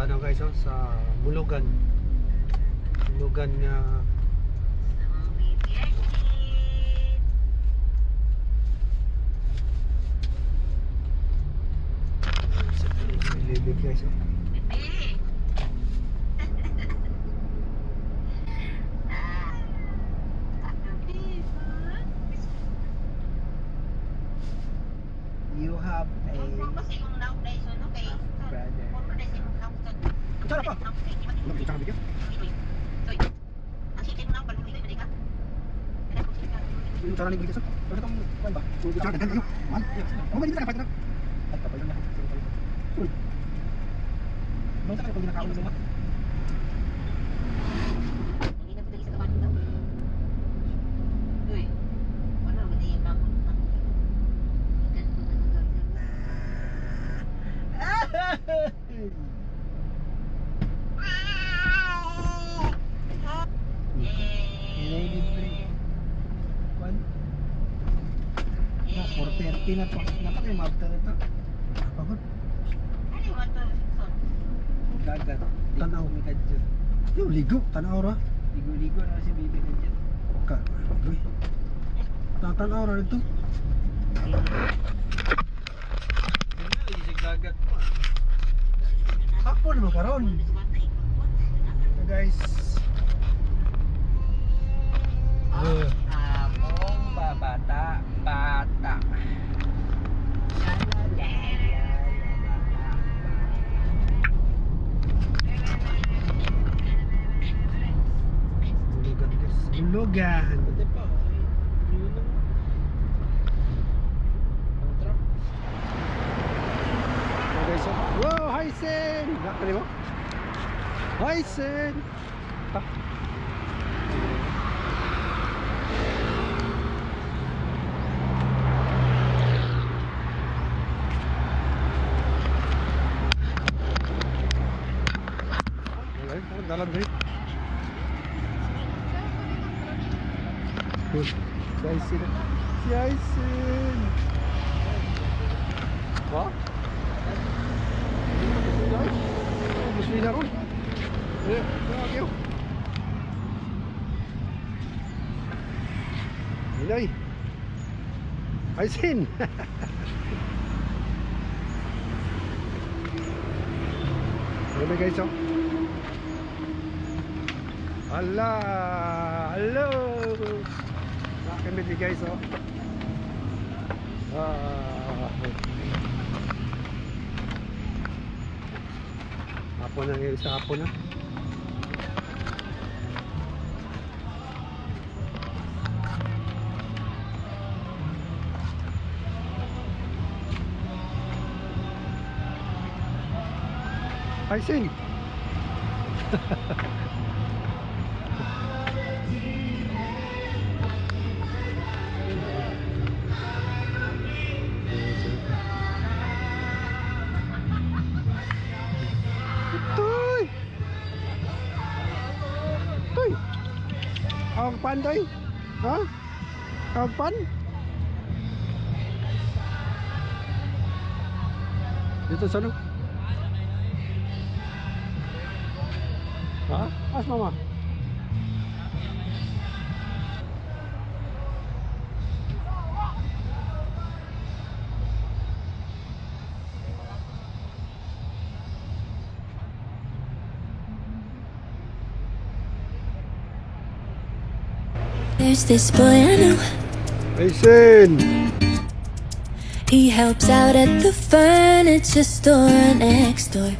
sa ano guys, sa Molugan. Molugan na guys, You have a brother. Kutsara pa. Wala kutsara bigyan. Yung kutsara ni bigyan sa. Ano tong kuan ba? Kutsara dagan kayo. Man. Mo ba dito ka pa? At pa lang. Uy. Mo ta ka pag nakaon mo. Tina to. Napaka yung mabta na ito. Pagod. Dagat. Tanaw. May kadyo. Yung ligo, tanaw ra. Ligo-ligo na si baby na dyan. Ka. Uy. Tatanaw ra dito. Isig dagat mo. Hapon mo karon. Guys. Among babata. Bata. Molugan guys. Molugan. Guys, wow, Hysen! Nakali mo? Hysen! Dalam dari. Si Aisin. Si Aisin. Wah. Mesti darun. Ya, okey. Oloy. Aisin. Ini guys, Hala! Hello! Nakakimili guys, Hapon na ngayon sa hapon na. Aisin! Ang panday? Ha? Ang pan? Dito sa ano? Ha? As mama? There's this boy I know. Aisin! He helps out at the furniture store next door.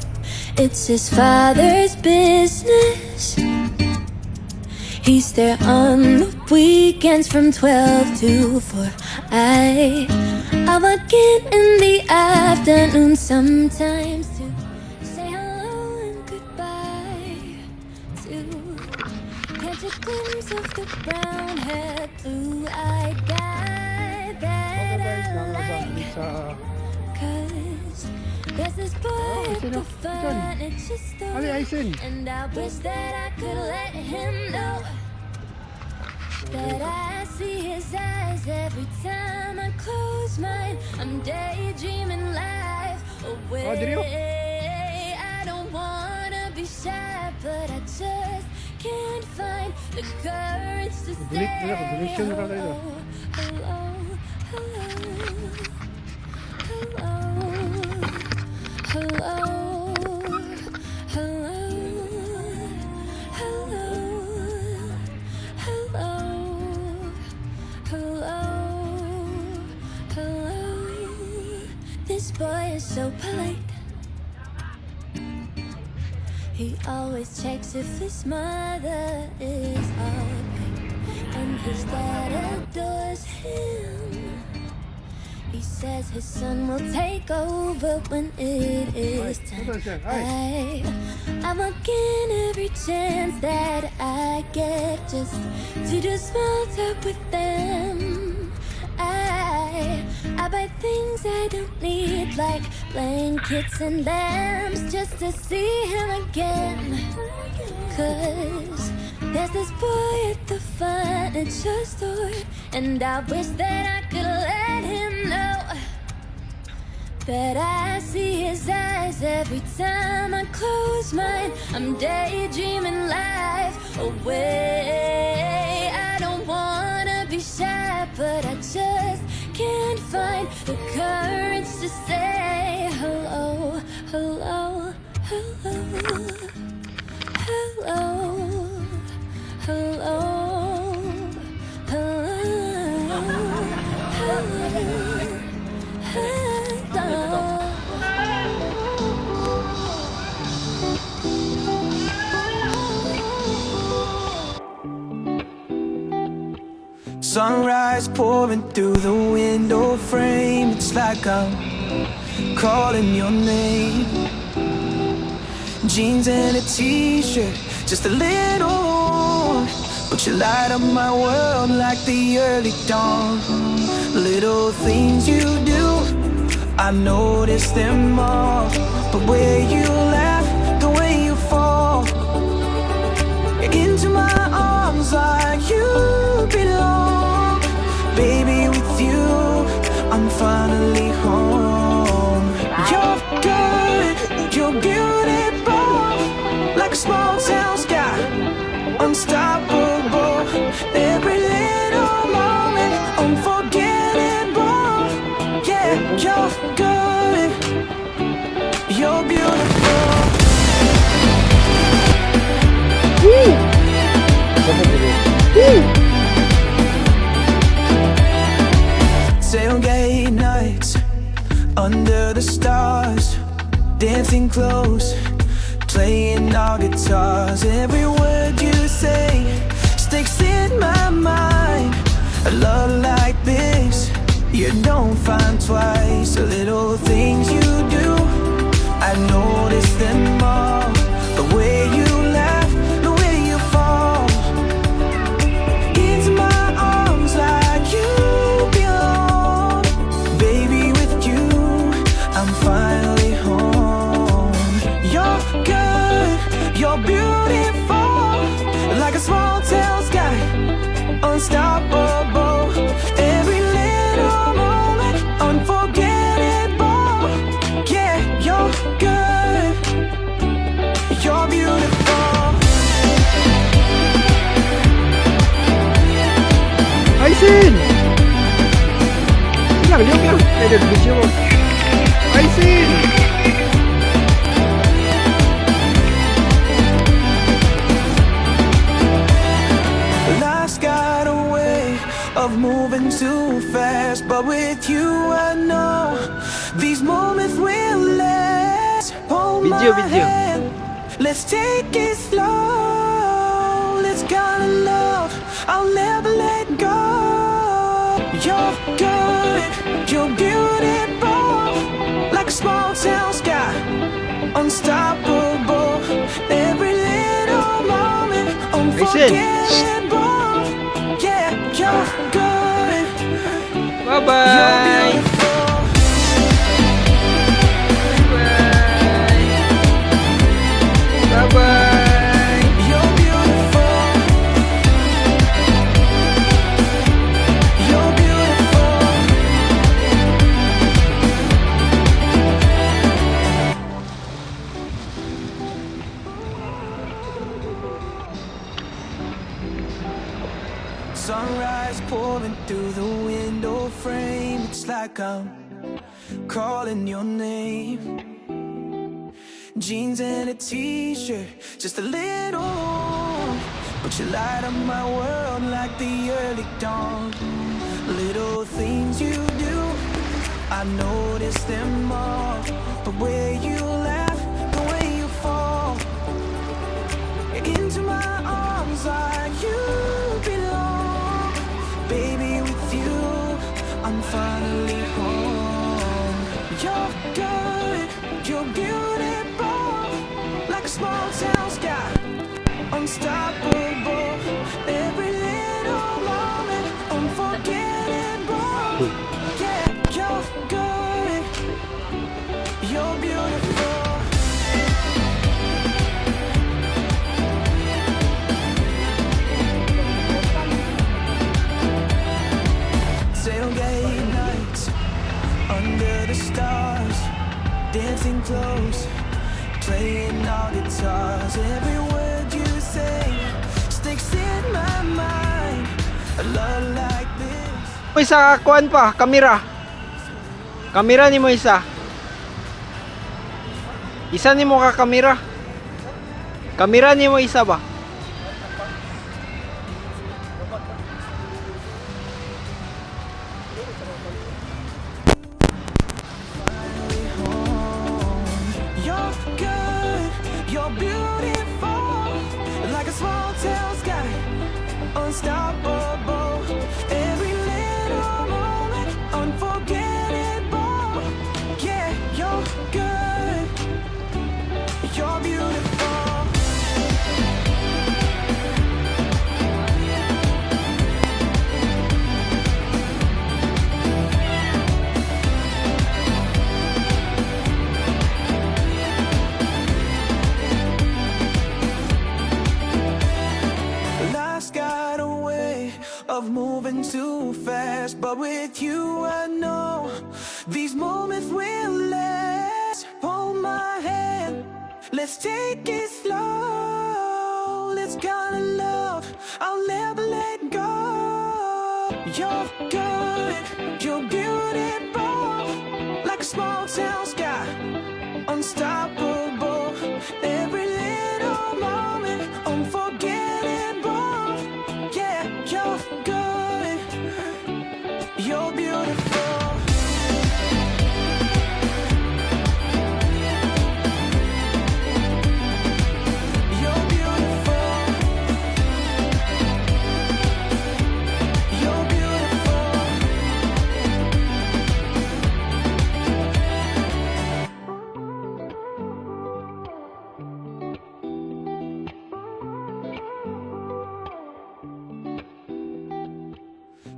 It's his father's business. He's there on the weekends from 12 to 4. I walk in the afternoon sometimes to say hello and goodbye, to catch a glimpse of the brown haired, blue-eyed guy that I like. Cause there's this boy at the furniture store, and I wish that I could let him know that I see his eyes every time I close mine. I'm daydreaming life away. I don't want be shy, but I just can't find the courage to Delete say nila, delete yun na pala ito. hello, hello, hello, hello, hello, hello, hello, hello, hello. This boy is so polite. He always checks if his mother is alright, and his dad adores him. He says his son will take over when it is time. I'm working every chance that I get just to do small talk with them. I buy things I don't need, like blankets and lamps, just to see him again. Cause there's this boy at the furniture store, and I wish that I could let him know that I see his eyes every time I close mine. I'm daydreaming life away. I don't wanna be shy, but I just can't find the courage to say hello, hello, hello, hello, hello, hello, hello. Sunrise pouring through the window frame. It's like I'm calling your name. Jeans and a t-shirt, just a little warm, but you light up my world like the early dawn. Little things you do, I notice them all. The way you laugh, the way you fall into my arms like you belong. Baby, with you, I'm finally home. You're good, you're beautiful, like a small town sky, unstoppable. Every little moment, unforgettable. Yeah, you're good, you're beautiful. Tailgate nights under the stars, dancing close, playing our guitars. Every word you say sticks in my mind. A love like this you don't find twice. The little things you do, I notice them all. The way you laugh, the way you fall into my arms like you belong. Baby, with you, I'm finally home. You're good, you're beautiful, like a small town sky, unstoppable. Every little moment, unforgettable. Yeah, you're good, you're beautiful. Aisin! Sige, baliw ka. Edit video mo. Aisin! Life's got a way of moving too fast, but with you I know these moments will last. Hold my hand, let's take it slow. Let's gotta love, I'll never let go. You're good, you're beautiful, like a small town sky, unstoppable. Every little moment, unforgettable. Yeah, you're good, Bye-bye. you're beautiful. Bye-bye. You're beautiful. You're beautiful. it's like I'm calling your name. Jeans and a t-shirt, just a little, but you light up my world like the early dawn. Little things you do, I notice them all. The way you laugh, the way you fall into my arms like you belong. Baby, with you, I'm finally home. You're good, you're beautiful, like a small town sky, unstoppable. Every little moment, unforgettable. Yeah, you're good, you're beautiful. Tailgate nights under the stars, dancing close, playing all guitars. Every word you say sticks in my mind. A love like this. Isa kuan pa, kamera. Kamera ni mo isa. Isa ni mo ka kamera. Kamera ni mo isa ba? You're good, you're beautiful, like a small town sky, unstoppable. Every little moment, unforgettable. Yeah, you're good, you're beautiful. Life's got a way of moving too fast, but with you I know these moments will last. Hold my hand, let's take it slow. This kind of love I'll never let go. You're good, you're beautiful, like a small town sky, unstoppable. Every little moment, unforgettable. Yeah, you're good, you're beautiful. You're beautiful. You're beautiful.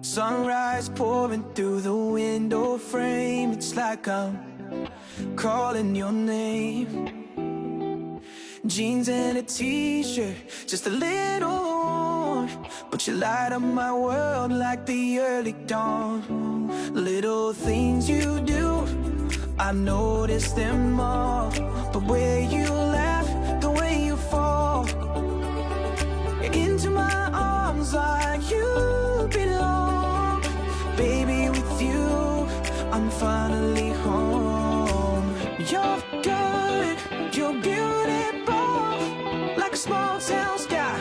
Sunrise pouring through the window frame. It's like I'm calling your name. Jeans and a t-shirt, just a little, but you light up my world like the early dawn. Little things you do, I notice them all. The way you laugh, the way you fall into my arms like you belong. Baby, with you, I'm finally home. You're good, you're beautiful, like a small town sky,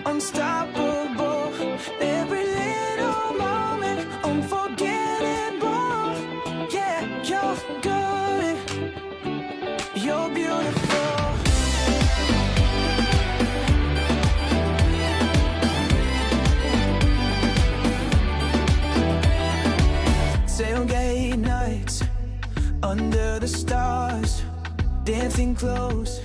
unstoppable. Every little moment, unforgettable. Yeah, you're good, you're beautiful. Tailgate nights under the stars, dancing close,